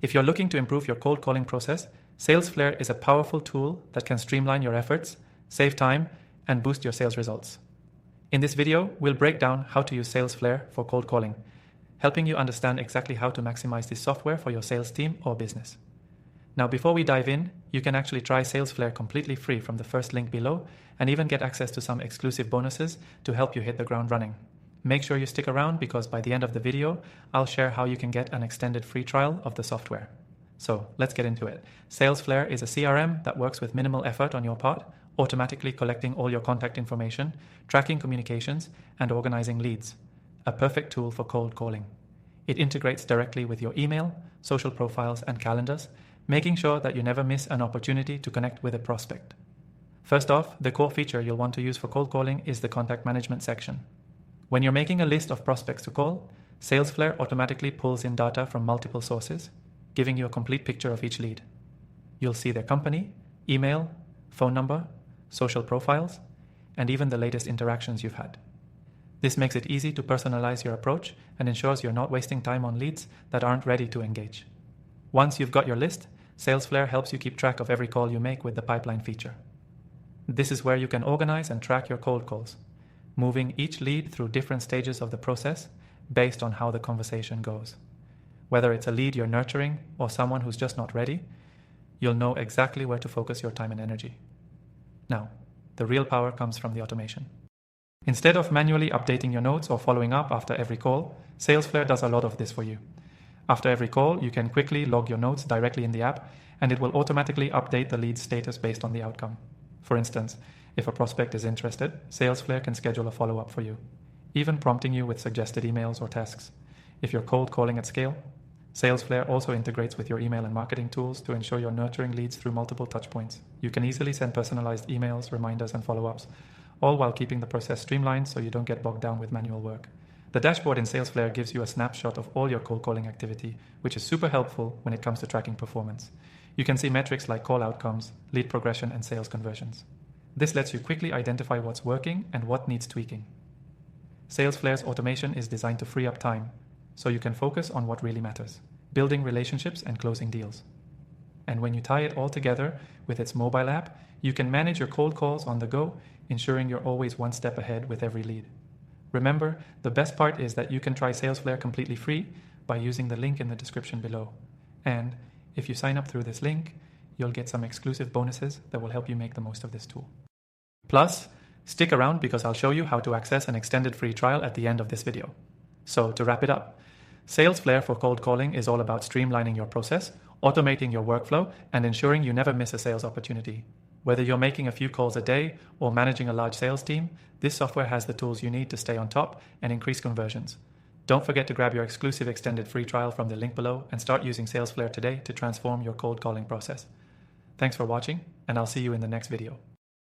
If you're looking to improve your cold calling process, Salesflare is a powerful tool that can streamline your efforts, save time, and boost your sales results. In this video, we'll break down how to use Salesflare for cold calling, helping you understand exactly how to maximize this software for your sales team or business. Now, before we dive in, you can actually try Salesflare completely free from the first link below and even get access to some exclusive bonuses to help you hit the ground running. Make sure you stick around because by the end of the video, I'll share how you can get an extended free trial of the software. So let's get into it. Salesflare is a CRM that works with minimal effort on your part, automatically collecting all your contact information, tracking communications, and organizing leads. A perfect tool for cold calling. It integrates directly with your email, social profiles, and calendars, making sure that you never miss an opportunity to connect with a prospect. First off, the core feature you'll want to use for cold calling is the contact management section. When you're making a list of prospects to call, Salesflare automatically pulls in data from multiple sources, giving you a complete picture of each lead. You'll see their company, email, phone number, social profiles, and even the latest interactions you've had. This makes it easy to personalize your approach and ensures you're not wasting time on leads that aren't ready to engage. Once you've got your list, Salesflare helps you keep track of every call you make with the pipeline feature. This is where you can organize and track your cold calls, moving each lead through different stages of the process based on how the conversation goes. Whether it's a lead you're nurturing or someone who's just not ready, you'll know exactly where to focus your time and energy. Now, the real power comes from the automation. Instead of manually updating your notes or following up after every call, Salesflare does a lot of this for you. After every call, you can quickly log your notes directly in the app, and it will automatically update the lead's status based on the outcome. For instance, if a prospect is interested, Salesflare can schedule a follow-up for you, even prompting you with suggested emails or tasks. If you're cold calling at scale, Salesflare also integrates with your email and marketing tools to ensure you're nurturing leads through multiple touchpoints. You can easily send personalized emails, reminders, and follow-ups, all while keeping the process streamlined so you don't get bogged down with manual work. The dashboard in Salesflare gives you a snapshot of all your cold calling activity, which is super helpful when it comes to tracking performance. You can see metrics like call outcomes, lead progression, and sales conversions. This lets you quickly identify what's working and what needs tweaking. Salesflare's automation is designed to free up time, so you can focus on what really matters, building relationships and closing deals. And when you tie it all together with its mobile app, you can manage your cold calls on the go, ensuring you're always one step ahead with every lead. Remember, the best part is that you can try Salesflare completely free by using the link in the description below. And if you sign up through this link, you'll get some exclusive bonuses that will help you make the most of this tool. Plus, stick around because I'll show you how to access an extended free trial at the end of this video. So to wrap it up, Salesflare for cold calling is all about streamlining your process, automating your workflow, and ensuring you never miss a sales opportunity. Whether you're making a few calls a day or managing a large sales team, this software has the tools you need to stay on top and increase conversions. Don't forget to grab your exclusive extended free trial from the link below and start using Salesflare today to transform your cold calling process. Thanks for watching, and I'll see you in the next video.